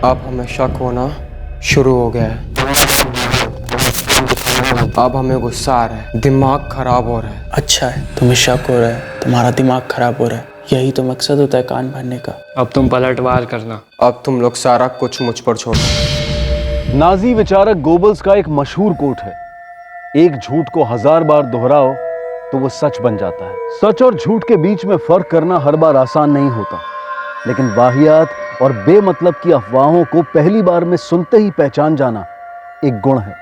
अब हमें शक होना शुरू हो गया है। अब हमें गुस्सा आ रहा है, दिमाग खराब हो रहा है। अच्छा है, तुम्हें शक हो रहा है, तुम्हारा दिमाग खराब हो रहा है, यही तो मकसद होता है कान भरने का। अब तुम पलटवार करना। अब तुम लोग सारा कुछ मुझ पर छोड़ो। नाजी विचारक गोबल्स का एक मशहूर कोट है, एक झूठ को 1000 बार दोहराओ तो वो सच बन जाता है। सच और झूठ के बीच में फर्क करना हर बार आसान नहीं होता, लेकिन वाहियात और बेमतलब की अफवाहों को पहली बार में सुनते ही पहचान जाना एक गुण है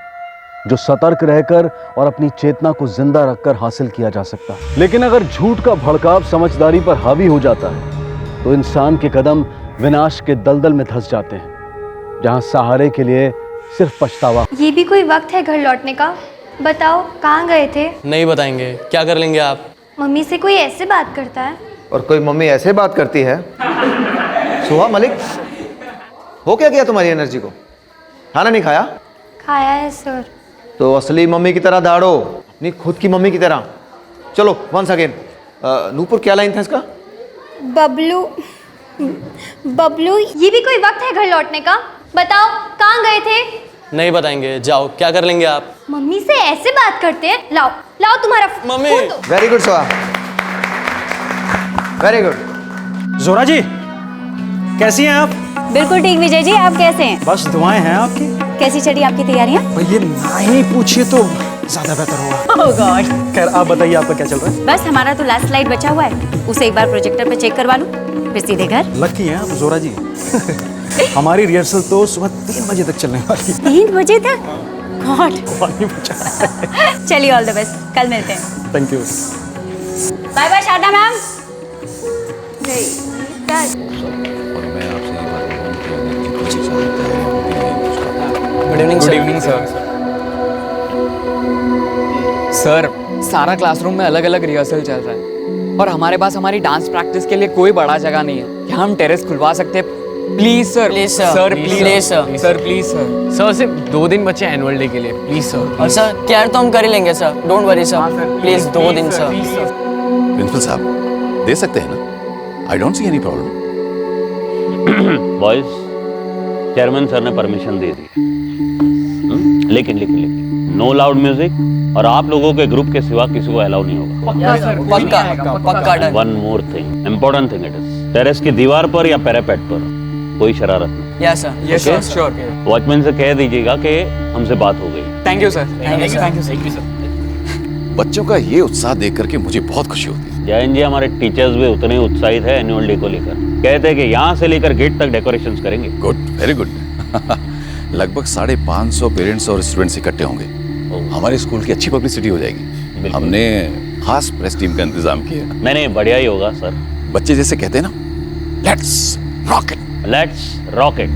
जो सतर्क रहकर और अपनी चेतना को जिंदा रखकर हासिल किया जा सकता है। लेकिन अगर झूठ का भड़काव समझदारी पर हावी हो जाता है तो इंसान के कदम विनाश के दलदल में धंस जाते हैं, जहां सहारे के लिए सिर्फ पछतावा। ये भी कोई वक्त है घर लौटने का? बताओ कहाँ गए थे? नहीं बताएंगे, क्या कर लेंगे आप? मम्मी से कोई ऐसे बात करता है? और कोई मम्मी ऐसे बात करती है? सुहा मलिक, हो क्या गया तुम्हारी एनर्जी को? खाना नहीं खाया? खाया है सर। तो असली मम्मी की तरह दाड़ो, अपनी खुद की मम्मी की तरह। चलो वंस अगेन। नूपुर क्या लाइन था इसका? बबलू बबलू, ये भी कोई वक्त है घर लौटने का? बताओ कहाँ गए थे? नहीं बताएंगे, जाओ, क्या कर लेंगे आप? मम्मी से ऐसे बात करते हैं? लाओ लाओ तुम्हारा मम्मी। फोन दो। Very good Suha, very good. Zora ji, कैसी हैं आप? बिल्कुल ठीक विजय जी, आप कैसे हैं? बस दुआएं हैं आपकी। कैसी चली आपकी तैयारियां? ये ना ही पूछिए तो ज्यादा बेहतर होगा। ओह गॉड। खैर आप बताइए, आपका क्या चल रहा है? बस हमारा तो लास्ट स्लाइड बचा हुआ है, उसे एक बार प्रोजेक्टर पे चेक करवा लूं, फिर सीधे घर। लकी हैं आप जोरा जी। हमारी रिहर्सल तो सुबह 3 बजे तक चलने वाली है। 3 बजे तक? गॉड। कौन नहीं बचा। चलिए ऑल द बेस्ट, कल मिलते हैं। Thank you. Bye bye Sharda ma'am. Good evening good evening sir. Sir, सारा क्लासरूम में अलग अलग रिहर्सल चल रहा है और हमारे पास हमारी डांस प्रैक्टिस के लिए कोई बड़ा जगह नहीं है। क्या हम टेरेस खुलवा सकते हैं? Please sir. Please sir. Sir please please sir. Sir please sir. Sir सिर्फ 2 दिन बचे एनुअल डे के लिए, प्लीज सर। और सर केयर तो हम कर ही लेंगे sir, don't worry sir, please 2 दिन सर। प्रिंसिपल साहब दे सकते हैं ना? I don't see any problem. Boys, chairman sir ने परमिशन दे दी, लेकिन नो लाउड म्यूजिक और आप लोगों के ग्रुप के सिवा किसी को अलाउ नहीं होगा। पक्का पक्का done. One more thing, important thing it is, terrace की दीवार पर या पैरापेट पर कोई शरारत नहीं। Yes sir, yes sir, sure. Watchman से कह दीजिएगा कि हमसे बात हो गई। Thank you sir. Thank you sir. बच्चों का ये उत्साह देख करके मुझे बहुत खुशी होती है। जयन जी, हमारे टीचर्स भी उतने उत्साहित है एनुअल डे को लेकर, कहते हैं कि यहाँ से लेकर गेट तक डेकोरेशंस करेंगे। Good, very good. लगभग 550 पेरेंट्स और स्टूडेंट्स इकट्ठे होंगे। हमारे स्कूल की अच्छी पब्लिसिटी हो जाएगी। हमने खास प्रेस टीम का इंतजाम किया। नहीं, बढ़िया ही होगा सर। बच्चे जैसे कहते हैं ना, let's rock it. Let's rock it.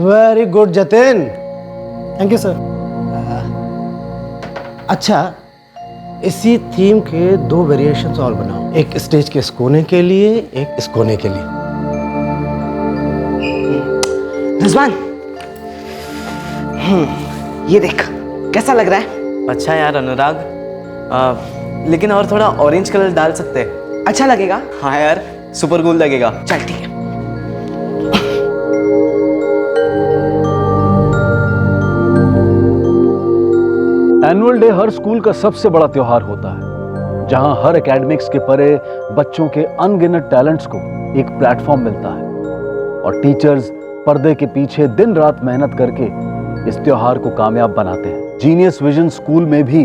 Very good Jatin, thank you sir. अच्छा, इसी थीम के 2 वेरिएशंस और बनाओ, एक स्टेज के इस कोने के लिए, एक इस कोने के लिए। रिजवान, ये देख कैसा लग रहा है? अच्छा यार अनुराग, लेकिन और थोड़ा ऑरेंज कलर डाल सकते हैं। अच्छा लगेगा? हाँ यार, सुपर कूल लगेगा। चल ठीक है। एनुअल डे हर स्कूल का सबसे बड़ा त्योहार होता है, जहां हर एकेडमिक्स के परे बच्चों के अनगिनत टैलेंट्स को एक प्लेटफॉर्म मिलता है और टीचर्स पर्दे के पीछे दिन रात मेहनत करके इस त्योहार को कामयाब बनाते हैं। जीनियस विजन स्कूल में भी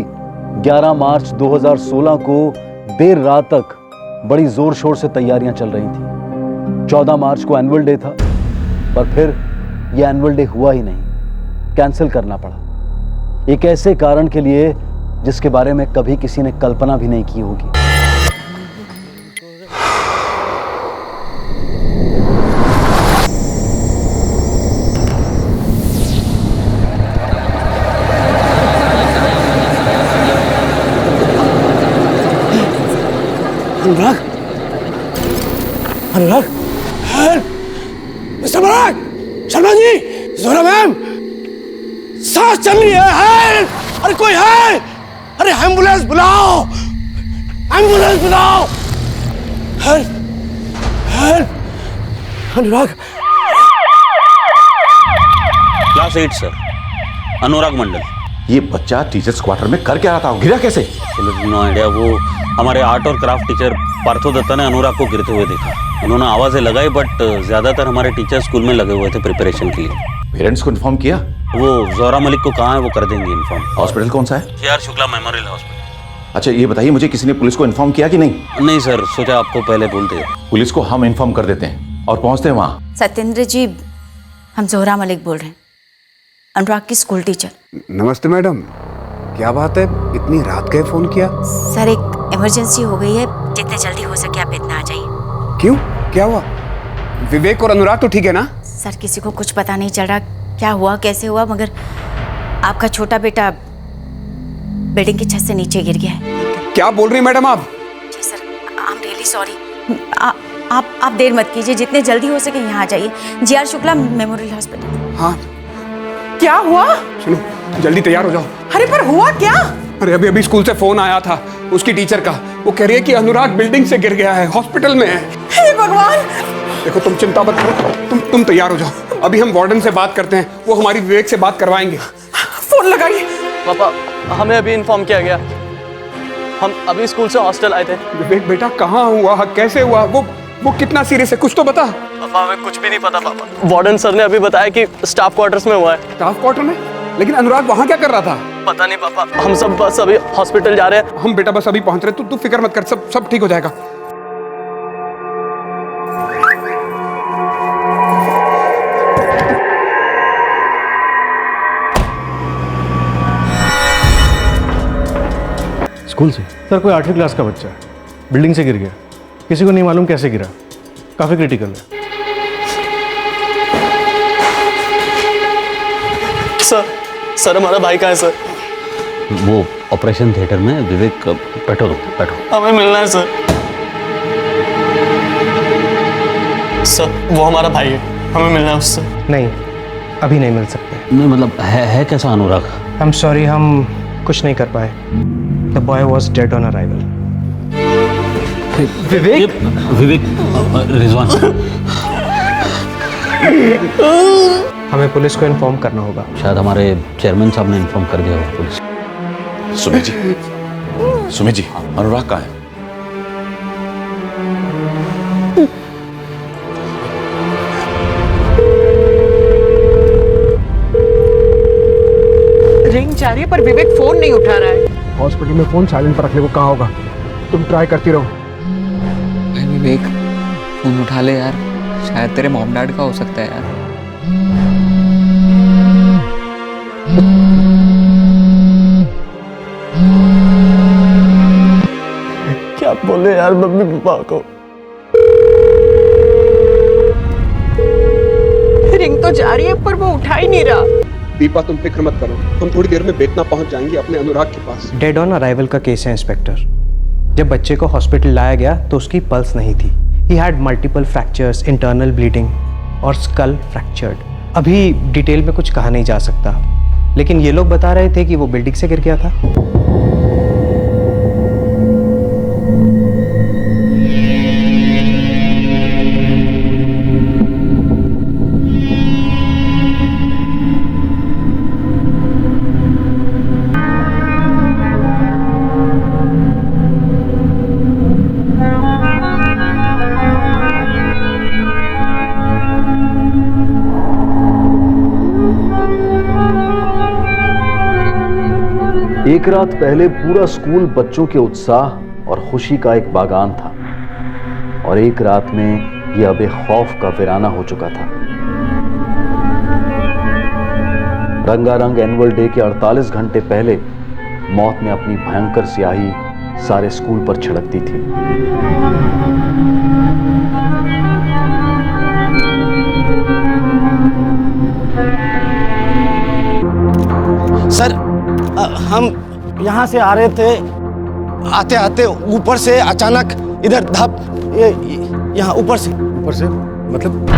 11 मार्च 2016 को देर रात तक बड़ी जोर शोर से तैयारियां चल रही थी। 14 मार्च को एनुअल डे था, पर फिर यह एनुअल डे हुआ ही नहीं, कैंसिल करना पड़ा, एक ऐसे कारण के लिए जिसके बारे में कभी किसी ने कल्पना भी नहीं की होगी। अनुराग, अनुराग, हेल्प! मिस्टर अनुराग, शर्मा जी, जोरा मैम, सांस चल रही है, हेल्प! अरे कोई है? अरे एम्बुलेंस बुलाओ, एम्बुलेंस बुलाओ, हेल्प, हेल्प! अनुराग। क्लास 8 सर, अनुराग मंडल। ये बच्चा टीचर्स क्वार्टर में कर क्या रहा था? गिरा कैसे? No idea. वो हमारे आर्ट और क्राफ्ट टीचर पार्थो दत्ता ने अनुराग को गिरते हुए देखा। उन्होंने आवाजें लगाई, बट ज्यादातर हमारे टीचर स्कूल में लगे हुए थे प्रिपरेशन के लिए। पेरेंट्स को इन्फॉर्म किया? वो जोहरा मलिक को कहाँ है, वो कर देंगे इन्फॉर्म। हॉस्पिटल कौन सा है? KR Shukla memorial hospital. अच्छा ये बताइए, मुझे किसी ने पुलिस को इन्फॉर्म किया कि नहीं? नहीं सर, सोचा आपको पहले बोलते हैं। पुलिस को हम इन्फॉर्म कर देते हैं और पहुंचते हैं वहाँ। सत्येंद्र जी, हम जोहरा मलिक बोल रहे हैं, अनुराग की स्कूल टीचर। नमस्ते मैडम, क्या बात है, इतनी रात गए फोन किया? सर एक इमरजेंसी हो गई है, जितने जल्दी हो सके आप इतना आ जाइए। क्यों, क्या हुआ? विवेक और अनुराग तो ठीक है ना? सर किसी को कुछ पता नहीं चल रहा क्या हुआ कैसे हुआ, मगर आपका छोटा बेटा बिल्डिंग की छत से नीचे गिर गया है। क्या बोल रही मैडम आप? जी sir, I am really sorry. आप देर मत कीजिए, जितने जल्दी हो सके यहाँ आ जाइए, JR शुक्ला मेमोरियल हॉस्पिटल। हाँ। क्या हुआ? सुनो, जल्दी तैयार हो जाओ। अरे पर हुआ क्या? अरे अभी अभी स्कूल से फोन आया था उसकी टीचर का, वो कह रही है कि अनुराग बिल्डिंग से गिर गया है, हॉस्पिटल में है। हे भगवान! देखो तुम चिंता मत करो, तुम तैयार हो जाओ। अभी हम वार्डन से बात करते हैं, वो हमारी विवेक से बात करवाएंगे। फोन लगाइए। पापा, हमें अभी इन्फॉर्म किया गया, हम अभी स्कूल से हॉस्टल आए थे। विवेक बेटा, कहाँ हुआ, कैसे हुआ, वो कितना सीरियस है, कुछ तो बता। पापा हमें कुछ भी नहीं पता पापा। वार्डन सर ने अभी बताया कि स्टाफ क्वार्टर्स में हुआ है। स्टाफ क्वार्टर में? लेकिन अनुराग वहाँ क्या कर रहा था? पता नहीं पापा, हम सब बस अभी हॉस्पिटल जा रहे हैं। हम बेटा बस अभी पहुँच रहे, तू फिक्र मत कर, सब ठीक हो जाएगा। स्कूल से? सर कोई 8वीं क्लास का बच्चा है, बिल्डिंग से गिर गया, किसी को नहीं मालूम कैसे गिरा, काफी क्रिटिकल है। सर हमारा भाई कहाँ है सर? वो ऑपरेशन थिएटर में। विवेक बैठो, हमें मिलना है सर। सर वो हमारा भाई है, हमें मिलना है उससे। नहीं, अभी नहीं मिल सकते। नहीं मतलब है कैसा अनुराग? आई एम सॉरी, हम कुछ नहीं कर पाए। The boy was dead on arrival. Vivek Rizwan, हमें पुलिस को इन्फॉर्म करना होगा। शायद हमारे चेयरमैन साहब ने इन्फॉर्म कर दिया होगा पुलिस। सुमित जी, अनुराग कहाँ है? रिंग जा रही है पर विवेक फोन नहीं उठा रहा है। हॉस्पिटल में फोन साइलेंट पर रखने को कहा होगा, तुम ट्राई करती रहो। भाई विवेक, फोन उठा ले यार, शायद तेरे मॉम डैड का हो सकता है यार। क्या बोले यार मम्मी पापा को? रिंग तो जा रही है पर वो उठा ही नहीं रहा। दीपा तुम फिक्र मत करो, हम थोड़ी देर में बेतना पहुंच जाएंगे अपने अनुराग के पास। डेड ऑन अराइवल का केस है इंस्पेक्टर। जब बच्चे को हॉस्पिटल लाया गया तो उसकी पल्स नहीं थी। He had multiple fractures, internal bleeding और स्कल फ्रैक्चर्ड। अभी डिटेल में कुछ कहा नहीं जा सकता, लेकिन ये लोग बता रहे थे कि वो बिल्डिंग से गिर गया था। एक रात पहले पूरा स्कूल बच्चों के उत्साह और खुशी का एक बागान था, और एक रात में यह अब खौफ का वीराना हो चुका था। रंगारंग एनुअल डे के 48 घंटे पहले मौत ने अपनी भयंकर स्याही सारे स्कूल पर छिड़कती थी। सर हम यहाँ से आ रहे थे, आते आते ऊपर से अचानक इधर धप, ये यहाँ ऊपर से। ऊपर से मतलब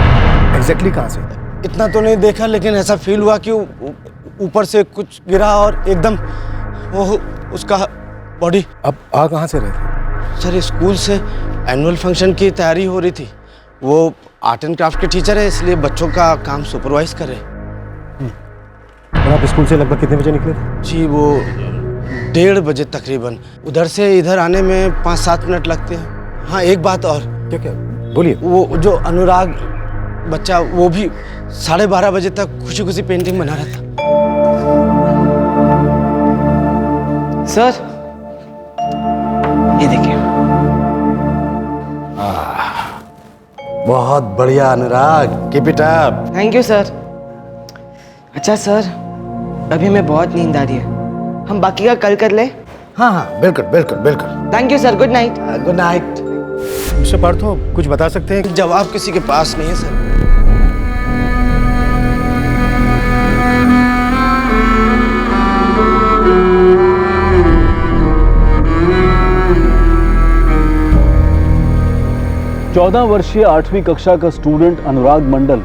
एग्जैक्टली कहाँ से? इतना तो नहीं देखा, लेकिन ऐसा फील हुआ कि ऊपर से कुछ गिरा और एकदम वो उसका बॉडी। अब आ कहाँ से रहे थे? सर, स्कूल से एनुअल फंक्शन की तैयारी हो रही थी। वो आर्ट एंड क्राफ्ट के टीचर है, इसलिए बच्चों का काम सुपरवाइज कर रहे हैं। और आप स्कूल से लगभग कितने बजे निकले थे? जी, वो 1:30 बजे तकरीबन। उधर से इधर आने में 5-7 मिनट लगते हैं। हाँ, एक बात और। क्या क्या? बोलिए। वो जो अनुराग बच्चा, वो भी 12:30 बजे तक खुशी खुशी पेंटिंग बना रहा था। सर, ये देखिए। बहुत बढ़िया Anurag, keep it up. Thank you sir. अच्छा सर, अभी हमें बहुत नींद आ रही है, हम बाकी का कल कर ले? हाँ हाँ, बिल्कुल बिल्कुल बिल्कुल। Thank you sir, good night. Good night. Mister Partho, कुछ बता सकते हैं? जवाब किसी के पास नहीं है सर। चौदह वर्षीय 8वीं कक्षा का स्टूडेंट अनुराग मंडल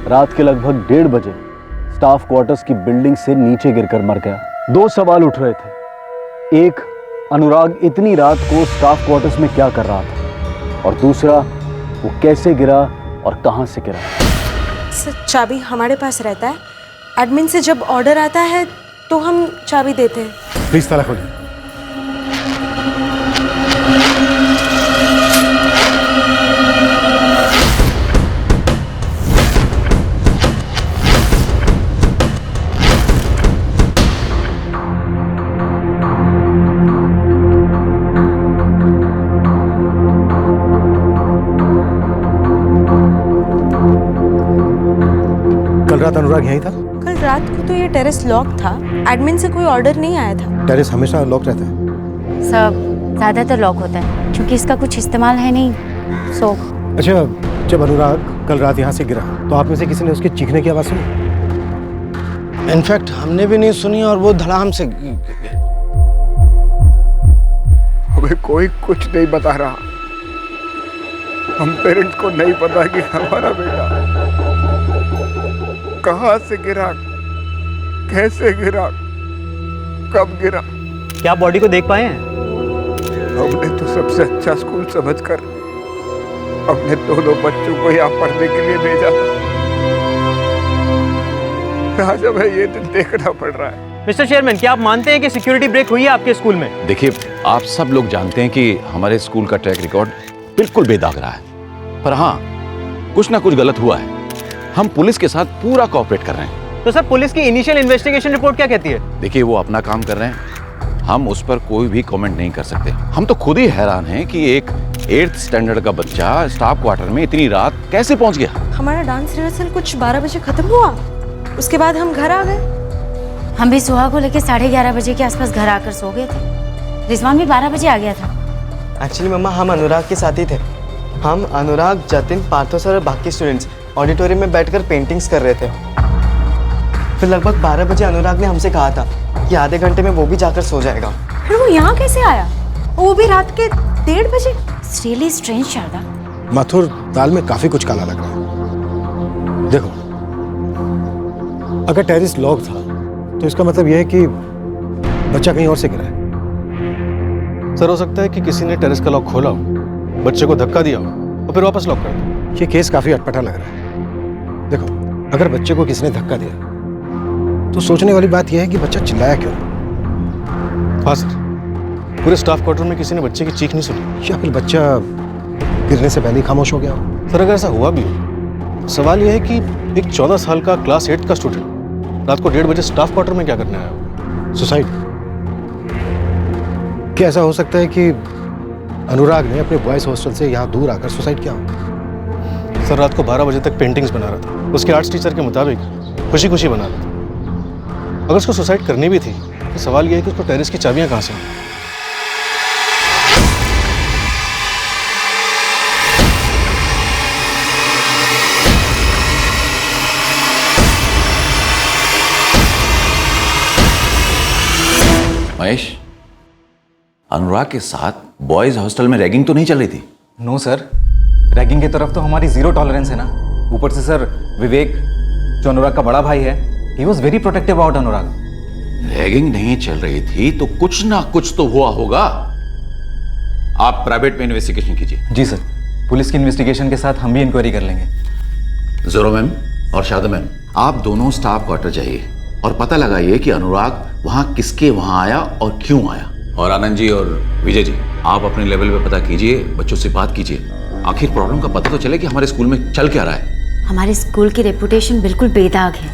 रात के लगभग 1:30 बजे स्टाफ क्वार्टर्स की बिल्डिंग से नीचे गिरकर मर गया। 2 सवाल उठ रहे थे। एक, अनुराग इतनी रात को स्टाफ क्वार्टर्स में क्या कर रहा था, और दूसरा, वो कैसे गिरा और कहां से गिरा। सर, चाबी हमारे पास रहता है। एडमिन से जब ऑर्डर आता है तो हम चाबी देते हैं। प्लीज ताला खोलिए। कल रात अनुराग यहीं था? कल रात को तो ये टेरेस लॉक था। एडमिन से कोई ऑर्डर नहीं आया था। टेरेस हमेशा लॉक रहता है? सब ज़्यादातर लॉक होता है, क्योंकि इसका कुछ इस्तेमाल है नहीं। सो अच्छा, जब अनुराग कल रात यहाँ से गिरा तो आप में से किसी ने उसके चीखने की आवाज़ सुनी? इनफैक्ट हमने भी नहीं सुनी, और वो धड़ाम से। हमें कोई कुछ नहीं बता रहा। हम पेरेंट्स को नहीं पता कि हमारा बेटा कहाँ से गिरा, कैसे गिरा, कब गिरा। क्या आप बॉडी को देख पाए हैं? हमने तो सबसे अच्छा स्कूल समझकर अपने दोनों बच्चों को यहाँ पढ़ने के लिए भेजा था। आज हमें ये दिन देखना पड़ रहा है। मिस्टर चेयरमैन, क्या आप मानते हैं कि सिक्योरिटी ब्रेक हुई है आपके स्कूल में? देखिए, आप सब लोग जानते हैं कि हमारे स्कूल का ट्रैक रिकॉर्ड बिल्कुल बेदाग रहा है, पर हाँ, कुछ ना कुछ गलत हुआ है। हम पुलिस के साथ पूरा कोऑपरेट कर रहे हैं। तो सर, पुलिस की इनिशियल इन्वेस्टिगेशन रिपोर्ट क्या कहती है? देखिए, वो अपना काम कर रहे हैं, हम उस पर कोई भी कमेंट नहीं कर सकते। हम तो खुद ही हैरान हैं कि एक 8th स्टैंडर्ड का बच्चा स्टाफ क्वार्टर में इतनी रात कैसे पहुंच गया। हमारा डांस रिहर्सल कुछ 12 बजे खत्म हुआ, उसके बाद हम घर आ गए। हम भी सुहा को लेकर 11:30 बजे के आसपास घर आकर सो गए थे। रिजवान भी 12 बजे आ गया था। एक्चुअली मम्मा, हम अनुराग के साथ ही थे। हम, अनुराग, जतिन, पार्थो सर और बाकी स्टूडेंट्स ऑडिटोरियम में बैठकर पेंटिंग्स कर रहे थे। फिर लगभग 12 बजे अनुराग ने हमसे कहा था कि आधे घंटे में वो भी जाकर सो जाएगा। फिर वो यहाँ कैसे आया, वो भी रात के 1:30 बजे? It's really strange, Sharda. Mathur, दाल में काफी कुछ काला लग रहा है। देखो, अगर टेरेस लॉक था तो इसका मतलब यह है कि बच्चा कहीं और से गिरा है। सर, हो सकता है कि किसी ने टेरेस का लॉक खोला हो, बच्चे को धक्का दिया हो और फिर वापस लॉक कर दिया। ये केस काफी अटपटा लग रहा है। देखो, अगर बच्चे को किसी ने धक्का दिया तो सोचने वाली बात यह है कि बच्चा चिल्लाया क्यों। हाँ सर, पूरे स्टाफ क्वार्टर में किसी ने बच्चे की चीख नहीं सुनी। या फिर बच्चा गिरने से पहले ही खामोश हो गया हो। सर, अगर ऐसा हुआ भी हो, सवाल यह है कि एक 14 साल का क्लास 8 का स्टूडेंट रात को 1:30 बजे स्टाफ क्वार्टर में क्या करने आया होगा? सुसाइड? क्या ऐसा हो सकता है कि अनुराग ने अपने बॉयज हॉस्टल से यहाँ दूर आकर सुसाइड किया हो? सर, रात को 12 बजे तक पेंटिंग्स बना रहा था। उसके आर्ट्स टीचर के मुताबिक खुशी खुशी बना रहा था। अगर उसको सुसाइड करनी भी थी तो सवाल यह है कि उसको टेरेस की चाबियां कहाँ से मिली? महेश, अनुराग के साथ बॉयज हॉस्टल में रैगिंग तो नहीं चल रही थी? नो सर, रैगिंग की तरफ तो हमारी जीरो टॉलरेंस है ना। ऊपर से सर विवेक जो अनुराग का बड़ा भाई है, he was very protective about Anurag. Ragging नहीं चल रही थी तो कुछ ना कुछ तो हुआ होगा। आप प्राइवेट में इन्वेस्टिगेशन कीजिए। जी सर, पुलिस की इन्वेस्टिगेशन के साथ हम भी इंक्वायरी कर लेंगे। जोरो मैम और शारदा मैम, आप दोनों स्टाफ क्वार्टर जाइए और पता लगाइए कि अनुराग वहां किसके वहां आया और क्यों आया। और आनंद जी और विजय जी, आप अपने लेवल पे पता कीजिए, बच्चों से बात कीजिए, आखिर प्रॉब्लम का पता तो चले कि हमारे स्कूल में चल क्या रहा है। हमारे स्कूल की रेपुटेशन बिल्कुल बेदाग है।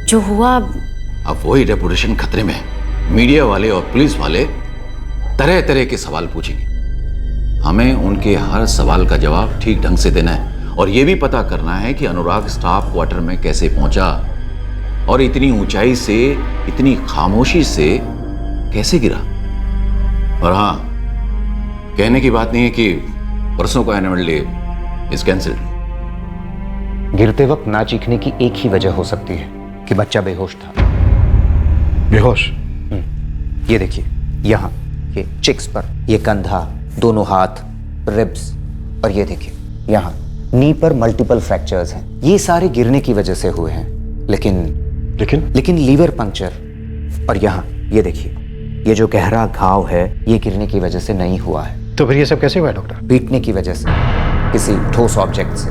जो हुआ, अब वही रेपुटेशन खतरे में है। मीडिया वाले और पुलिस वाले तरह तरह के सवाल पूछेंगे। हमें उनके हर सवाल का जवाब ठीक ढंग से देना है और यह भी पता करना है कि अनुराग स्टाफ क्वार्टर में कैसे पहुंचा और इतनी ऊंचाई से, इतनी खामोशी से कैसे गिरा। और हाँ, कहने की बात नहीं है कि परसों का एनुअल डे इज कैंसिल्ड। गिरते वक्त ना चीखने की एक ही वजह हो सकती है कि बच्चा बेहोश था। बेहोश? ये देखिए, यहाँ ये चिक्स पर, ये कंधा, दोनों हाथ, रिब्स, और ये देखिए यहाँ नी पर मल्टीपल फ्रैक्चर्स हैं। ये सारे गिरने की वजह से हुए हैं। लेकिन लीवर पंक्चर। और यहाँ ये देखिए, ये जो गहरा घाव है ये गिरने की वजह से नहीं हुआ है। तो फिर ये सब कैसे हुआ है डॉक्टर? पीटने की वजह से, किसी ठोस ऑब्जेक्ट से।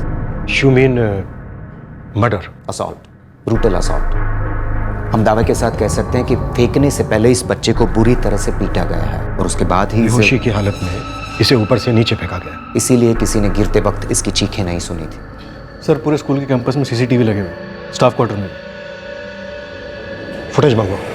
You mean murder? Assault, brutal assault. हम दावे के साथ कह सकते हैं कि फेंकने से पहले इस बच्चे को बुरी तरह से पीटा गया है और उसके बाद ही बेहोशी की हालत में इसे ऊपर से नीचे फेंका गया। इसीलिए किसी ने गिरते वक्त इसकी चीखें नहीं सुनी थी। सर, पूरे स्कूल के कैंपस में सीसीटीवी लगे हुए, स्टाफ क्वार्टर में। फुटेज मंगवाओ।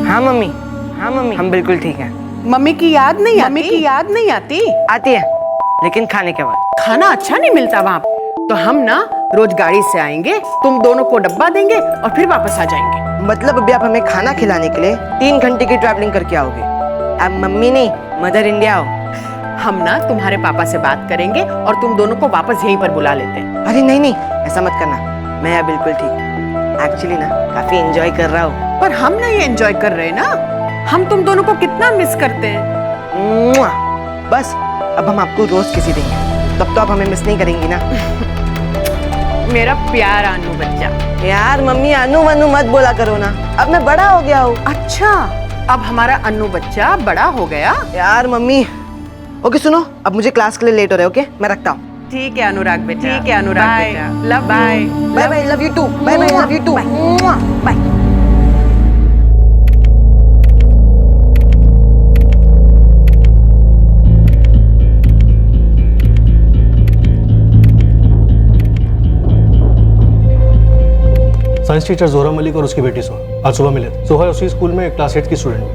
हाँ मम्मी, हम बिल्कुल ठीक हैं। मम्मी की याद नहीं आती? मम्मी की याद नहीं आती? आती है, लेकिन खाने के बाद। खाना अच्छा नहीं मिलता वहाँ, तो हम ना रोज गाड़ी से आएंगे, तुम दोनों को डब्बा देंगे और फिर वापस आ जाएंगे। मतलब अभी आप हमें खाना खिलाने के लिए 3 घंटे की ट्रैवलिंग करके आओगे? अब मम्मी नहीं, मदर इंडिया आओ। हम ना तुम्हारे पापा से बात करेंगे और तुम दोनों को वापस यहीं पर बुला लेते हैं। अरे नहीं, ऐसा मत करना, मैं यहाँ बिल्कुल ठीक। एक्चुअली ना काफी एंजॉय कर रहा हूँ। पर हम नहीं एंजॉय कर रहे ना, हम तुम दोनों को कितना मिस करते हैं। बस अब हम आपको रोज किसी देंगे, तब तो आप हमें मिस नहीं करेंगी ना। मेरा प्यार अनु बच्चा। यार मम्मी, अनु वनु मत बोला करो ना, अब मैं बड़ा हो गया हूँ। अच्छा, अब हमारा अनु बच्चा बड़ा हो गया? यार मम्मी, ओके सुनो, अब मुझे क्लास के लिए लेट हो रहा है। ओके, मैं रखता हूँ। ठीक है अनुराग बेटा, ठीक है अनुराग बेटा, love bye bye bye, love you too, bye bye, love you too, bye. Science teacher Zohra Malik और उसकी बेटी सोहा आज सुबह मिले थे। सोहा उसी स्कूल में क्लास 8 की स्टूडेंट है।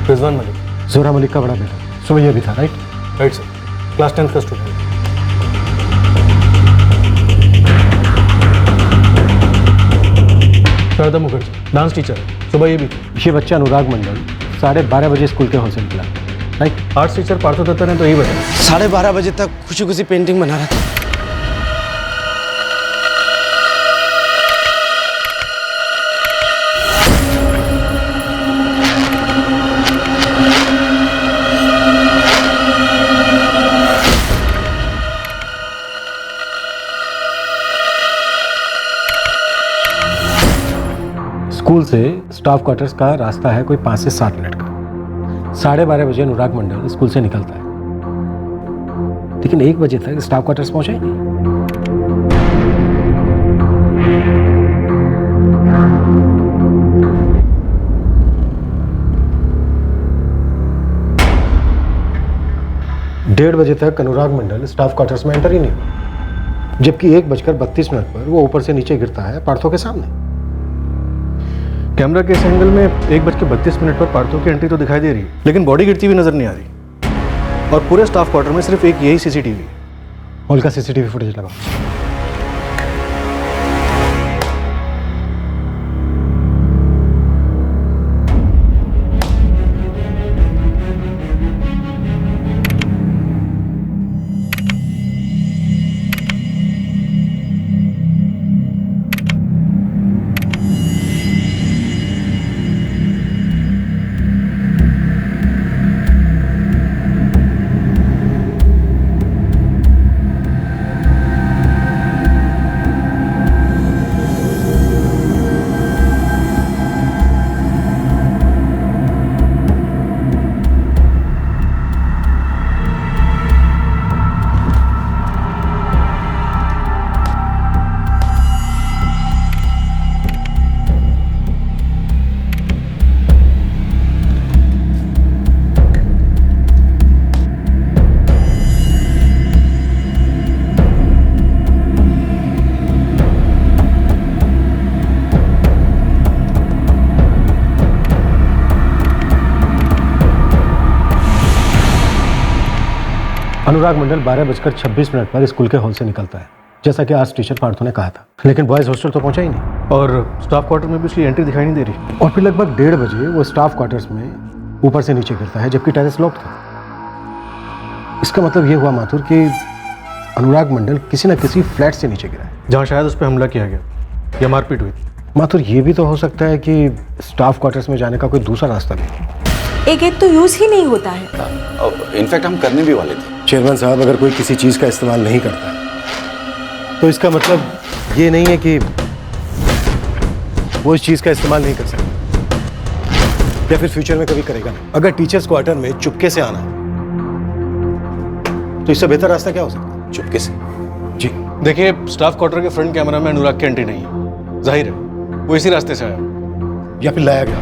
रिजवान मलिक, जोहरा मलिक का बड़ा बेटा, सुबह ये भी था, राइट सर, क्लास 10th का स्टूडेंट है। शारदा मुखर्जी, डांस टीचर है, सुबह ये भी थी। ये बच्चा अनुराग मंडल 12:30 बजे स्कूल के हॉल से निकला, right? Arts teacher Partho Datta ने तो यही बताया। 12:30 बजे तक खुशी खुशी पेंटिंग बना रहा था। स्कूल से स्टाफ क्वार्टर्स का रास्ता है कोई 5 से 7 मिनट का। 12:30 बजे अनुराग मंडल स्कूल से निकलता है, लेकिन 1 बजे तक स्टाफ क्वार्टर्स पहुंचा ही नहीं। 1:30 बजे तक अनुराग मंडल स्टाफ क्वार्टर्स में एंटर ही नहीं हुआ, जबकि 1:32 पर वो ऊपर से नीचे गिरता है पार्थो के सामने। कैमरा के इस एंगल में 1:32 पर पार्थो की एंट्री तो दिखाई दे रही है, लेकिन बॉडी गिरती हुई नजर नहीं आ रही। और पूरे स्टाफ क्वार्टर में सिर्फ एक यही सीसीटीवी। हॉल का सीसीटीवी फुटेज लगाओ। अनुराग मंडल 12:26 पर स्कूल के हॉल से निकलता है, जैसा कि आज टीचर पार्थो ने कहा था, लेकिन बॉयज हॉस्टल तो पहुंचा ही नहीं। और स्टाफ क्वार्टर में भी उसकी एंट्री दिखाई नहीं दे रही। और फिर लगभग 1:30 बजे वो स्टाफ क्वार्टर्स में ऊपर से नीचे गिरता है, जबकि टेरेस लॉक्ड था। इसका मतलब ये हुआ माथुर कि अनुराग मंडल किसी न किसी फ्लैट से नीचे गिरा है, जहाँ शायद उस पर हमला किया गया या मारपीट हुई थी। माथुर ये भी तो हो सकता है कि स्टाफ क्वार्टर्स में जाने का कोई दूसरा रास्ता भी है। एक गेट तो यूज ही नहीं होता है। इनफैक्ट हम करने भी वाले थे। चेयरमैन साहब, अगर कोई किसी चीज़ का इस्तेमाल नहीं करता है तो इसका मतलब ये नहीं है कि वो इस चीज़ का इस्तेमाल नहीं कर सकता या फिर फ्यूचर में कभी करेगा नहीं। अगर टीचर्स क्वार्टर में चुपके से आना तो इससे बेहतर रास्ता क्या हो सकता है? चुपके से। जी देखिए, स्टाफ क्वार्टर के फ्रंट कैमरा में अनुराग की एंट्री नहीं है। जाहिर है वो इसी रास्ते से आया या फिर लाया गया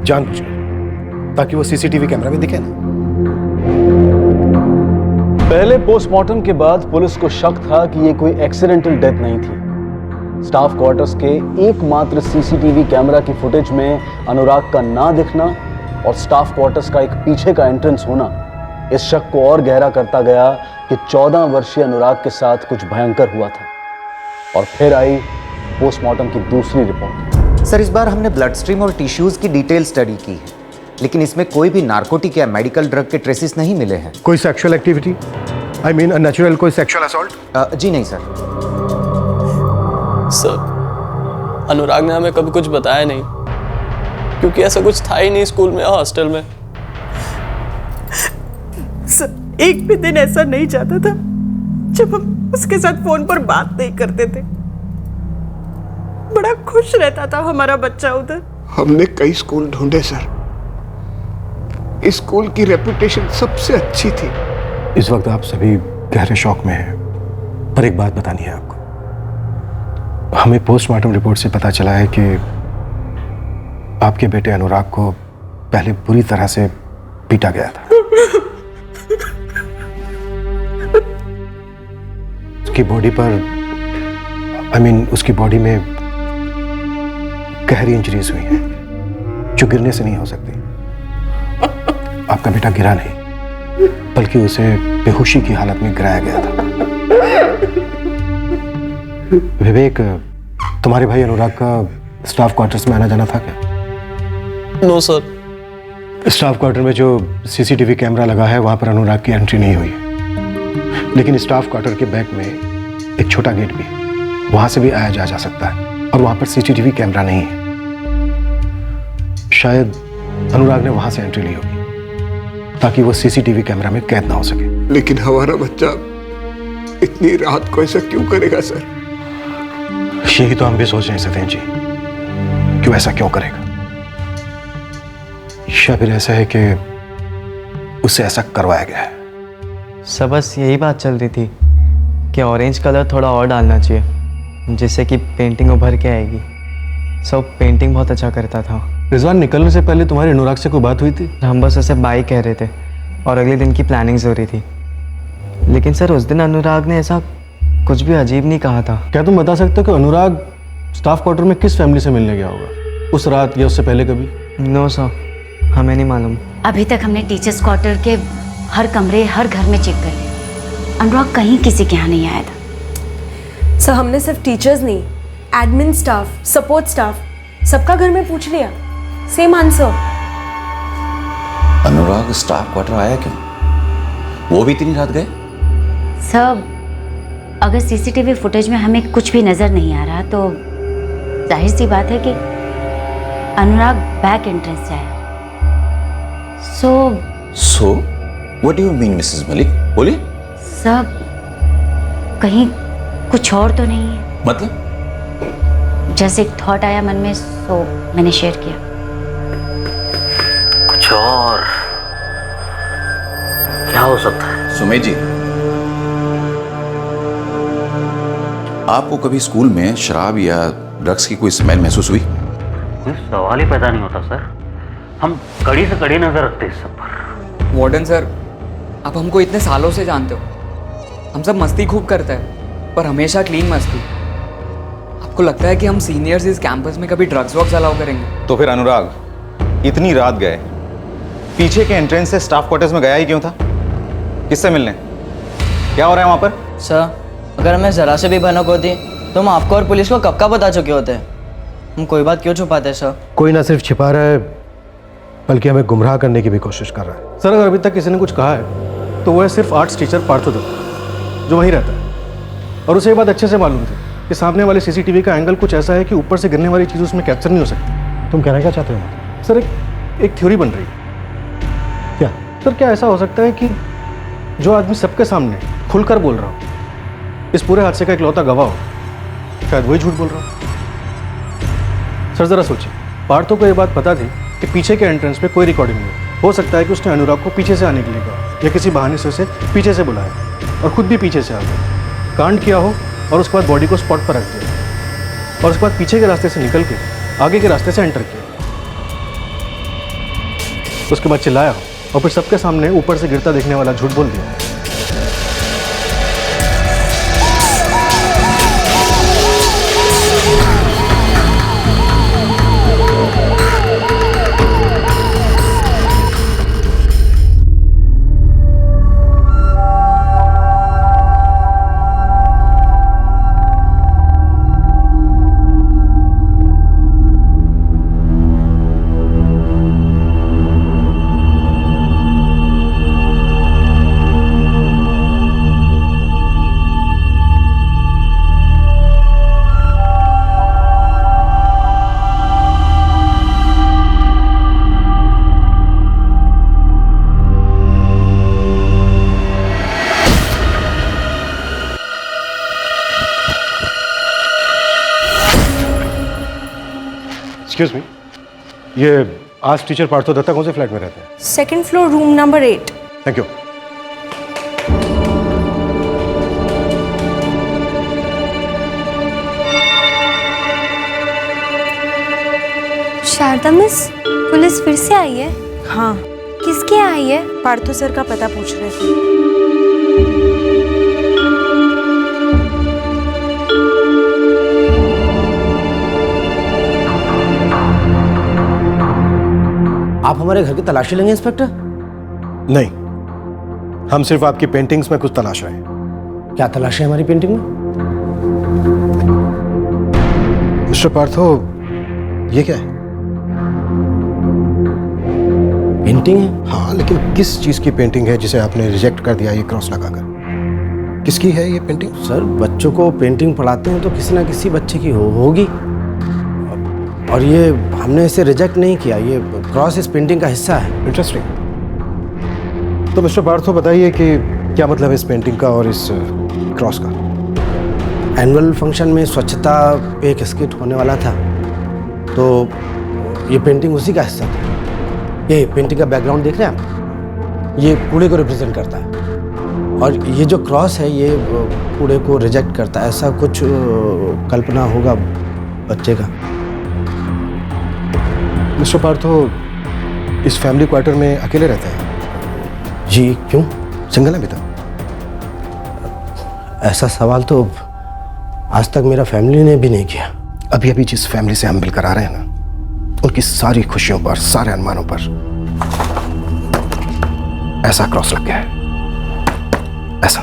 जानबूझकर, ताकि वो सीसीटीवी कैमरा में दिखे ना। पहले पोस्टमार्टम के बाद पुलिस को शक था कि ये कोई एक्सीडेंटल डेथ नहीं थी। स्टाफ क्वार्टर्स के एकमात्र सीसीटीवी कैमरा की फुटेज में अनुराग का ना दिखना और स्टाफ क्वार्टर्स का एक पीछे का एंट्रेंस होना इस शक को और गहरा करता गया कि 14 वर्षीय अनुराग के साथ कुछ भयंकर हुआ था। और फिर आई पोस्टमार्टम की दूसरी रिपोर्ट। सर, इस बार हमने ब्लड स्ट्रीम और टिश्यूज की डिटेल स्टडी की है, लेकिन इसमें कोई भी नार्कोटिक या मेडिकल ड्रग के ट्रेसेस नहीं मिले हैं। कोई sexual activity, I mean unnatural कोई सेक्सुअल असॉल्ट? जी नहीं सर। सर, अनुराग ने हमें कभी कुछ बताया नहीं, क्योंकि ऐसा कुछ था ही नहीं स्कूल में या हॉस्टल में। सर, एक भी दिन ऐसा नहीं जाता था जब हम उसके साथ फोन पर बात नहीं करते थे। बड़ा खुश रहता था हमारा बच्चा उधर। हमने कई स्कूल ढूंढे सर, इस स्कूल की रेपुटेशन सबसे अच्छी थी। इस वक्त आप सभी गहरे शौक में हैं, पर एक बात बतानी है आपको। हमें पोस्टमार्टम रिपोर्ट से पता चला है कि आपके बेटे अनुराग को पहले बुरी तरह से पीटा गया था। उसकी बॉडी पर, उसकी बॉडी में गहरी इंजरीज हुई हैं, जो गिरने से नहीं हो सकती। आपका बेटा गिरा नहीं, बल्कि उसे बेहोशी की हालत में गिराया गया था। विवेक, तुम्हारे भाई अनुराग का स्टाफ क्वार्टर्स में आना जाना था क्या? No sir. स्टाफ क्वार्टर में जो सीसीटीवी कैमरा लगा है वहां पर अनुराग की एंट्री नहीं हुई है, लेकिन स्टाफ क्वार्टर के बैक में एक छोटा गेट भी है, वहां से भी आया जा सकता है, और वहां पर सीसीटीवी कैमरा नहीं है। शायद अनुराग ने वहां से एंट्री ली होगी ताकि वो सीसीटीवी कैमरा में कैद ना हो सके। लेकिन हमारा बच्चा इतनी रात को ऐसा क्यों करेगा सर? यही तो हम भी सोच रहे हैं सतेन जी, क्यों ऐसा क्यों करेगा? या फिर ऐसा है कि उससे ऐसा करवाया गया है? सर, बस यही बात चल रही थी कि ऑरेंज कलर थोड़ा और डालना चाहिए, जिससे कि पेंटिंग उभर के आएगी। सब पेंटिंग बहुत अच्छा करता था। रिजवान, निकलने से पहले तुम्हारे अनुराग से कोई बात हुई थी? हम बस उसे बाय कह रहे थे, और अगले दिन की प्लानिंग्स हो रही थी। लेकिन सर उस दिन अनुराग ने ऐसा कुछ भी अजीब नहीं कहा था। क्या तुम बता सकते हो कि अनुराग स्टाफ क्वार्टर में किस फैमिली से मिलने गया होगा उस रात या उससे पहले कभी? नो सर, हमें नहीं मालूम। अभी तक हमने टीचर्स क्वार्टर के हर कमरे हर घर में चेक कर लिया, अनुराग कहीं किसी के यहाँ नहीं आया था। सर हमने सिर्फ टीचर्स नहीं, एडमिन स्टाफ, सपोर्ट स्टाफ, सबका घर में पूछ लिया, सेम आंसर। अनुराग स्टाफ क्वार्टर आया क्यों? वो भी इतनी रात गए? सब अगर सीसीटीवी फुटेज में हमें कुछ भी नजर नहीं आ रहा तो जाहिर सी बात है कि अनुराग बैक एंट्रेंस से आया। So what do you mean Mrs Malik? बोलिए। सब कहीं कुछ और तो नहीं है? मतलब? जैसे एक थॉट आया मन में, सो मैंने शेयर किया। कुछ और क्या हो सकता है? सुमेश जी, आपको कभी स्कूल में शराब या ड्रग्स की कोई स्मेल महसूस हुई? कोई सवाल ही पैदा नहीं होता सर, हम कड़ी से कड़ी नजर रखते हैं इस सब पर। वार्डन सर, आप हमको इतने सालों से जानते हो, हम सब मस्ती खूब करते हैं पर हमेशा क्लीन मस्ती। आपको लगता है कि हम सीनियर्स इस कैंपस में कभी ड्रग्स वॉक्स अलाउ करेंगे? तो फिर अनुराग इतनी रात गए, पीछे के एंट्रेंस से स्टाफ क्वार्टर्स में गया ही क्यों था? किससे मिलने? क्या हो रहा है वहाँ पर? सर अगर हमें ज़रा से भी भनक होती तो हम आपको और पुलिस को कब का बता चुके होते हैं। हम कोई बात क्यों छुपाते हैं सर? कोई ना सिर्फ छिपा रहा है बल्कि हमें गुमराह करने की भी कोशिश कर रहा है। सर अगर अभी तक किसी ने कुछ कहा है तो वो है सिर्फ आर्ट्स टीचर पार्थो दत्ता, जो वहीं रहता है। और उसे ये बात अच्छे से मालूम थी कि सामने वाले सीसीटीवी का एंगल कुछ ऐसा है कि ऊपर से गिरने वाली चीज़ उसमें कैप्चर नहीं हो सकती। तुम कहना क्या चाहते हो? सर एक थ्योरी बन रही है। क्या? सर क्या ऐसा हो सकता है कि जो आदमी सबके सामने खुलकर बोल रहा हो, इस पूरे हादसे का इकलौता गवाह हो, शायद वही झूठ बोल रहा हो? सर जरा सोचिए, पार्थो को ये बात पता थी कि पीछे के एंट्रेंस पे कोई रिकॉर्डिंग नहीं हो सकता है कि उसने अनुराग को पीछे से आने के लिए कहा या किसी बहाने से उसे पीछे से बुलाया और खुद भी पीछे से आ गया, कांड किया हो और उसके बाद बॉडी को स्पॉट पर रख दिया और उसके बाद पीछे के रास्ते से निकल के आगे के रास्ते से एंटर किया, उसके बाद चिल्लाया हो और फिर सबके सामने ऊपर से गिरता देखने वाला झूठ बोल दिया। एक्सक्यूज मी, ये आर्ट्स टीचर पार्थो दत्ता कौन से फ्लैट में रहते हैं? 2nd floor room number 8। Thank you. Sharda miss, police फिर से आई है? हाँ। किसके यहाँ आई है? पार्थो सर का पता पूछ रहे थे। आप हमारे घर की तलाशी लेंगे इंस्पेक्टर? नहीं, हम सिर्फ आपकी पेंटिंग्स में कुछ तलाश रहे हैं। क्या तलाश है हमारी पेंटिंग में? मिस्टर पार्थो, ये क्या है? पेंटिंग है? हाँ, लेकिन किस चीज की पेंटिंग है जिसे आपने रिजेक्ट कर दिया ये क्रॉस लगाकर? किसकी है ये पेंटिंग? सर बच्चों को पेंटिंग पढ़ाते हैं तो किसी ना किसी बच्चे की होगी, और ये हमने इसे रिजेक्ट नहीं किया, ये क्रॉस इस पेंटिंग का हिस्सा है। इंटरेस्टिंग। तो मिस्टर पार्थो बताइए कि क्या मतलब है इस पेंटिंग का और इस क्रॉस का? एनुअल फंक्शन में स्वच्छता पे एक स्किट होने वाला था, तो ये पेंटिंग उसी का हिस्सा था। ये पेंटिंग का बैकग्राउंड देख रहे हैं आप, ये कूड़े को रिप्रेजेंट करता है, और ये जो क्रॉस है ये कूड़े को रिजेक्ट करता है। ऐसा कुछ कल्पना होगा बच्चे का। मिस्टर पार्थो इस फैमिली क्वार्टर में अकेले रहते हैं? जी क्यों? सिंगल है अभी तक? ऐसा सवाल तो आज तक मेरा फैमिली ने भी नहीं किया। अभी अभी जिस फैमिली से हम मिलकर आ रहे हैं ना, उनकी सारी खुशियों पर, सारे अनुमानों पर ऐसा क्रॉस लग गया है, ऐसा।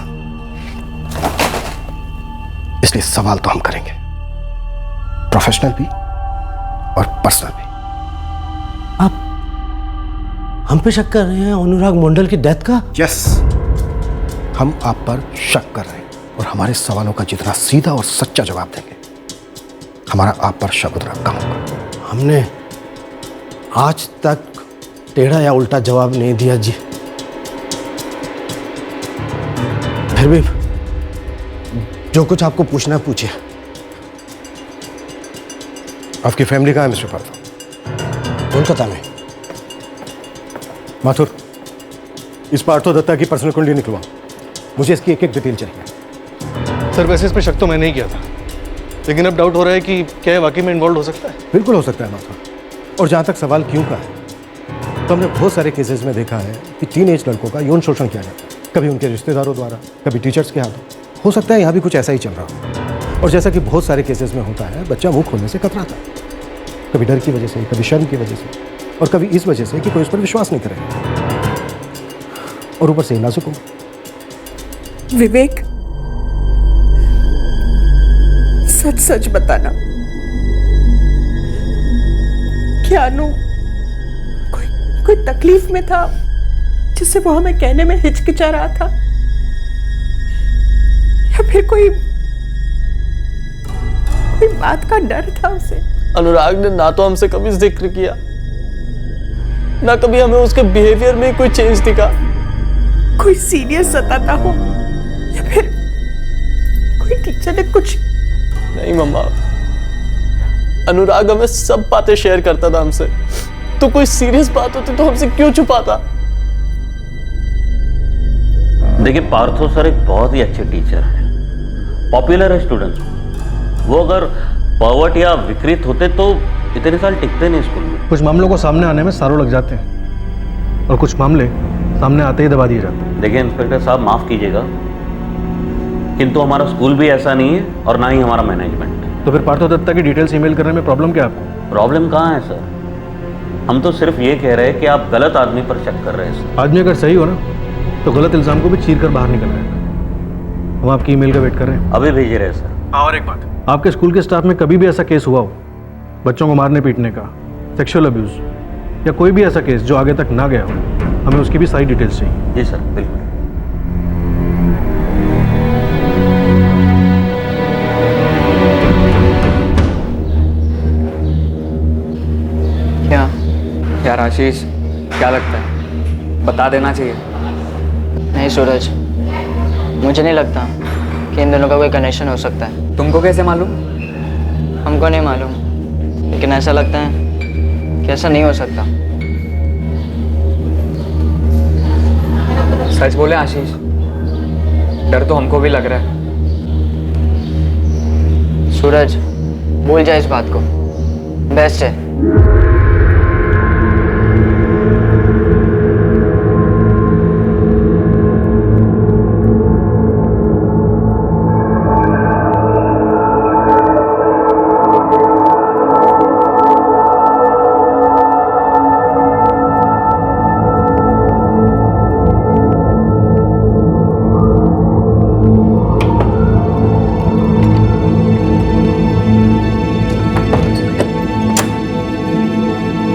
इसलिए सवाल तो हम करेंगे, प्रोफेशनल भी और पर्सनल भी। आप हम पे शक कर रहे हैं अनुराग मंडल की डेथ का? यस, हम आप पर शक कर रहे हैं और हमारे सवालों का जितना सीधा और सच्चा जवाब देंगे, हमारा आप पर शक उतना कम होगा। हमने आज तक टेढ़ा या उल्टा जवाब नहीं दिया जी। फिर भी जो कुछ आपको पूछना है पूछिए। आपकी फैमिली कहाँ है मिस्टर पार्थो? कोलकाता में। माथुर, इस पार्थो दत्ता की पर्सनल कुंडली निकलवाओ, मुझे इसकी एक एक डिटेल चाहिए। सर वैसे इस पे शक तो मैंने ही किया था, लेकिन अब डाउट हो रहा है कि क्या ये वाकई में इन्वॉल्व हो सकता है? बिल्कुल हो सकता है माथुर। और जहाँ तक सवाल क्यों का है, तो हमने बहुत सारे केसेस में देखा है कि टीनेज लड़कों का यौन शोषण किया जाता है, कभी उनके रिश्तेदारों द्वारा, कभी टीचर्स के हाथों। हो सकता है यहाँ भी कुछ ऐसा ही चल रहा हो। और जैसा कि बहुत सारे केसेस में होता है, बच्चा मुंह खोलने से कतराता है, कभी डर की वजह से, कभी शर्म की वजह से, और कभी इस वजह से कि कोई उस पर विश्वास नहीं करेगा, और ऊपर से नाजुक हो। विवेक, सच सच बताना, क्या अनु कोई तकलीफ में था जिससे वो हमें कहने में हिचकिचा रहा था, या फिर कोई बात का डर था उसे? अनुराग ने ना तो हमसे कभी जिक्र किया, ना कभी हमें उसके बिहेवियर में कोई चेंज दिखा। कोई सीरियस सताता हो या फिर कोई टीचर ने कुछ? नहीं मम्मा, अनुराग हमें सब बातें शेयर करता था हमसे, तो कोई सीरियस बात होती तो हमसे क्यों छुपाता? देखिए, पार्थो सर एक बहुत ही अच्छे टीचर है, पॉपुलर है स्टूडेंट्स में। वो अगर पर्वर्ट या विकृत होते तो इतने साल टिकते नहीं स्कूल में। कुछ मामलों को सामने आने में सालों लग जाते हैं, और कुछ मामले सामने आते ही दबा दिए जाते हैं। देखिए इंस्पेक्टर साहब, माफ कीजिएगा, किंतु हमारा स्कूल भी ऐसा नहीं है और ना ही हमारा मैनेजमेंट। तो फिर पार्थो दत्ता की डिटेल्स ईमेल करने में प्रॉब्लम क्या है आपको? प्रॉब्लम कहाँ है सर? हम तो सिर्फ ये कह रहे हैं कि आप गलत आदमी पर शक कर रहे हैं सर। आदमी अगर सही हो ना, तो गलत इल्जाम को भी चीर कर बाहर निकल आएगा। हम आपकी ईमेल का वेट कर रहे हैं। अभी भेज रहे हैं सर। और एक बात, आपके स्कूल के स्टाफ में कभी भी ऐसा केस हुआ हो, बच्चों को मारने पीटने का, सेक्सुअल अब्यूज, या कोई भी ऐसा केस जो आगे तक ना गया हो, हमें उसकी भी सारी डिटेल्स चाहिए। जी सर, बिल्कुल। क्या यार आशीष, क्या लगता है? बता देना चाहिए। नहीं सूरज, मुझे नहीं लगता कि इन दोनों का कोई कनेक्शन हो सकता है। तुमको कैसे मालूम? हमको नहीं मालूम, लेकिन ऐसा लगता है कि ऐसा नहीं हो सकता। सच बोले आशीष, डर तो हमको भी लग रहा है। सूरज, भूल जाए इस बात को, बेस्ट है।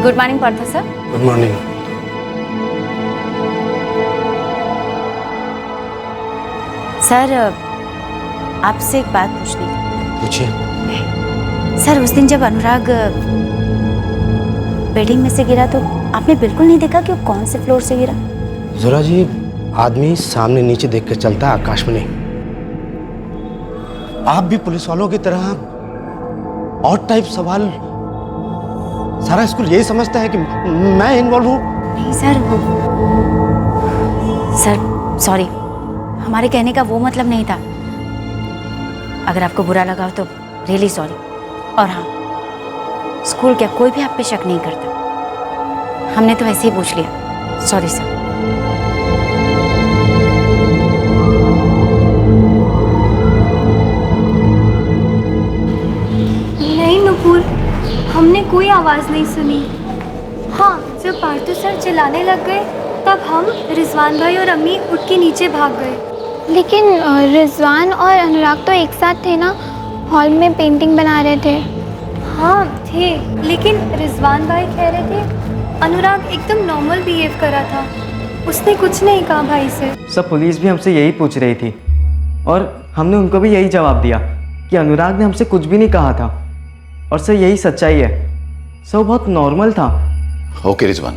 Good morning Partho sir. Good morning. Sir, आपसे एक बात पूछनी थी। पूछिए। सर, उस दिन जब अनुराग बिल्डिंग में से गिरा तो आपने बिल्कुल नहीं देखा कि वो कौन से फ्लोर से गिरा? जोरा जी, आदमी सामने नीचे देख कर चलता है, आकाश में नहीं। आप भी पुलिस वालों की तरह और टाइप सवाल, सारा स्कूल यही समझता है कि मैं इन्वॉल्व हूँ। नहीं सर, वो सर सॉरी, हमारे कहने का वो मतलब नहीं था। अगर आपको बुरा लगा हो तो रियली सॉरी। और हाँ, स्कूल क्या कोई भी आप पे शक नहीं करता, हमने तो ऐसे ही पूछ लिया। Sorry sir. हमने कोई आवाज़ नहीं सुनी। हाँ, जब पार्थो सर चिल्लाने लग गए तब हम, रिजवान भाई और अम्मी उठ के नीचे भाग गए। लेकिन रिजवान और अनुराग तो एक साथ थे ना, हॉल में पेंटिंग बना रहे थे। हाँ थे, लेकिन रिजवान भाई कह रहे थे अनुराग एकदम नॉर्मल बिहेव कर रहा था, उसने कुछ नहीं कहा भाई से। सब पुलिस भी हमसे यही पूछ रही थी और हमने उनको भी यही जवाब दिया कि अनुराग ने हमसे कुछ भी नहीं कहा था और सर यही सच्चाई है। सब बहुत नॉर्मल था। ओके रिजवान,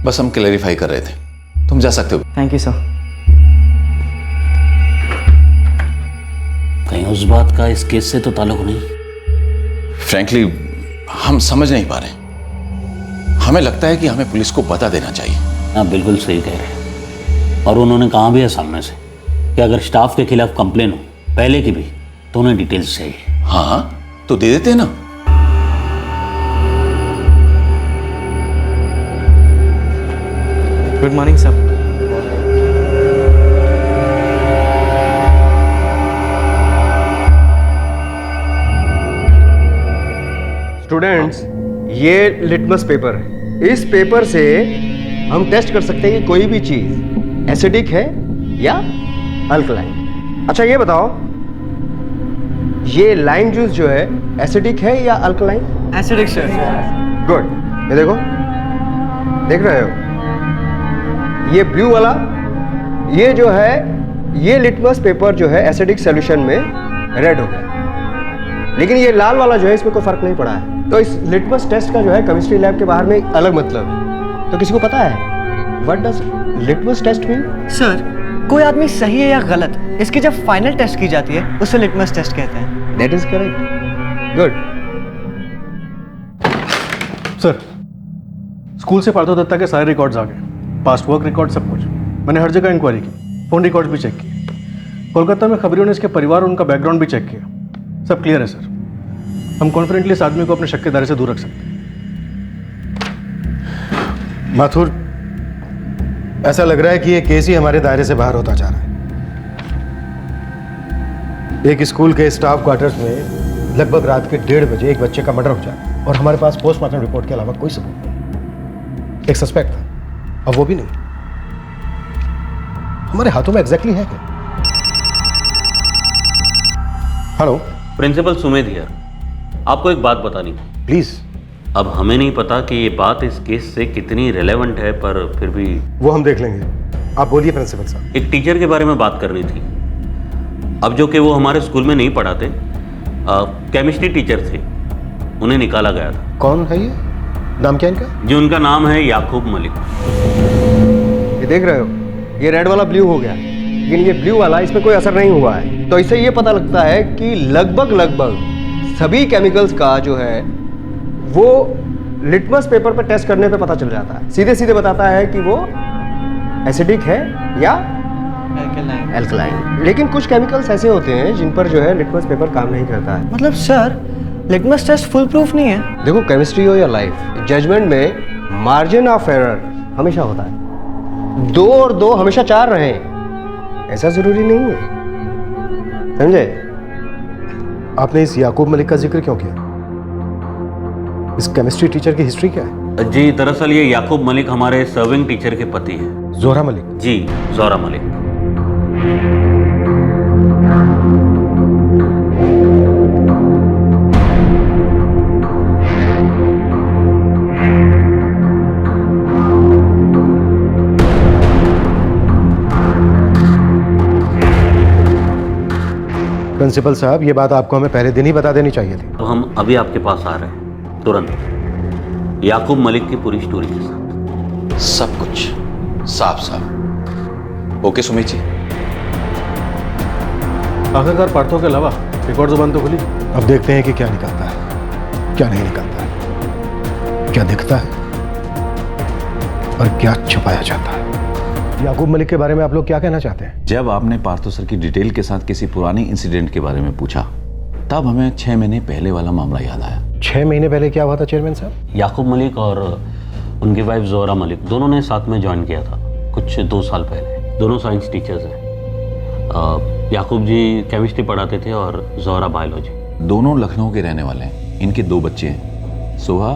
बस हम क्लैरिफाई कर रहे थे, तुम जा सकते हो। Thank you sir. कहीं उस बात का इस केस से तो ताल्लुक नहीं? फ्रैंकली हम समझ नहीं पा रहे, हमें लगता है कि हमें पुलिस को बता देना चाहिए। हाँ बिल्कुल सही कह रहे हैं, और उन्होंने कहा भी है सामने से कि अगर स्टाफ के खिलाफ कंप्लेन हो, पहले की भी, तो उन्हें डिटेल्स चाहिए। हाँ तो दे देते हैं ना। Good morning sir. स्टूडेंट्स, ये लिटमस पेपर है। इस पेपर से हम टेस्ट कर सकते हैं कि कोई भी चीज एसिडिक है या अल्कलाइन। अच्छा ये बताओ, ये लाइम जूस जो है एसिडिक है या अल्कलाइन? Acidic sir. गुड। ये देखो, देख रहे हो, ये ब्लू वाला, ये जो है, ये लिटमस पेपर जो है एसिडिक सॉल्यूशन में रेड हो गया, लेकिन ये लाल वाला जो है इसमें कोई फर्क नहीं पड़ा है। तो इस लिटमस टेस्ट का जो है केमिस्ट्री लैब के बाहर में एक अलग मतलब है। तो किसी को पता है what does litmus test mean? Sir, कोई आदमी सही है या गलत, इसकी जब फाइनल टेस्ट की जाती है उसे लिटमस टेस्ट कहते हैं। That is correct. Good. Sir, school से पार्थो दत्ता के सारे रिकॉर्ड्स आ गए, पास्ट वर्क रिकॉर्ड, सब कुछ। मैंने हर जगह इंक्वायरी की, फोन रिकॉर्ड्स भी चेक किए, कोलकाता में खबरियों ने इसके परिवार और उनका बैकग्राउंड भी चेक किया। सब क्लियर है सर। हम कॉन्फिडेंटली इस आदमी को अपने शक के दायरे से दूर रख सकते हैं। माथुर, ऐसा लग रहा है कि ये केस ही हमारे दायरे से बाहर होता जा रहा है। एक स्कूल के स्टाफ क्वार्टर्स में लगभग रात के 1:30 बजे एक बच्चे का मर्डर हो जाए और हमारे पास पोस्टमार्टम रिपोर्ट के अलावा कोई सबूत नहीं। एक सस्पेक्ट था, अब वो भी नहीं। हमारे हाथों में एग्जैक्टली है क्या? हेलो प्रिंसिपल सुमेध हियर, आपको एक बात बतानी प्लीज। अब हमें नहीं पता कि ये बात इस केस से कितनी रिलेवेंट है, पर फिर भी वो हम देख लेंगे। आप बोलिए प्रिंसिपल साहब। एक टीचर के बारे में बात करनी थी। अब जो कि वो हमारे स्कूल में नहीं पढ़ाते, केमिस्ट्री टीचर थे, उन्हें निकाला गया था। कौन है ये? नाम क्या इनका? जी उनका नाम है याकूब मलिक। ये देख रहे हो, ये रेड वाला ब्लू हो गया, लेकिन ये ब्लू वाला इसमें कोई असर नहीं हुआ है। तो इससे ये पता लगता है कि लगभग सभी केमिकल्स का जो है वो लिटमस पेपर पर टेस्ट करने पे पता चल जाता है। सीधे सीधे बताता है कि वो एसिडिक है या एल्कलाइन। लेकिन कुछ केमिकल्स ऐसे होते हैं जिन पर जो है लिटमस पेपर काम नहीं करता है। मतलब sir, litmus test foolproof नहीं है? देखो, केमिस्ट्री हो या लाइफ, जजमेंट में मार्जिन ऑफ एरर हमेशा होता है। 2 और 2 हमेशा 4 रहे, ऐसा जरूरी नहीं है, समझे? आपने इस याकूब मलिक का जिक्र क्यों किया? इस केमिस्ट्री टीचर की हिस्ट्री क्या है? जी दरअसल ये याकूब मलिक हमारे सर्विंग टीचर के पति हैं। जोहरा मलिक? जी जोहरा मलिक। प्रिंसिपल साहब, ये बात आपको हमें पहले दिन ही बता देनी चाहिए थी। तो हम अभी आपके पास आ रहे हैं तुरंत, याकूब मलिक की पूरी स्टोरी के साथ। सब कुछ साफ साफ। ओके सुमित जी। आखिरकार पार्थो के अलावा एक और जुबान तो खुली। अब देखते हैं कि क्या निकलता है, क्या नहीं निकलता है, क्या दिखता है और क्या छुपाया जाता है। याकूब मलिक के बारे में आप लोग क्या कहना चाहते हैं? जब आपने पार्थो सर की डिटेल के साथ किसी पुरानी इंसिडेंट के बारे में पूछा, तब हमें 6 महीने पहले वाला मामला याद आया। 6 महीने पहले क्या हुआ था चेयरमैन साहब? याकूब मलिक और उनकी वाइफ जोहरा मलिक दोनों ने साथ में ज्वाइन किया था कुछ 2 साल पहले। दोनों साइंस टीचर्स हैं। याकूब जी केमिस्ट्री पढ़ाते थे और जोहरा बायोलॉजी। दोनों लखनऊ के रहने वाले हैं। इनके 2 बच्चे हैं, सुहा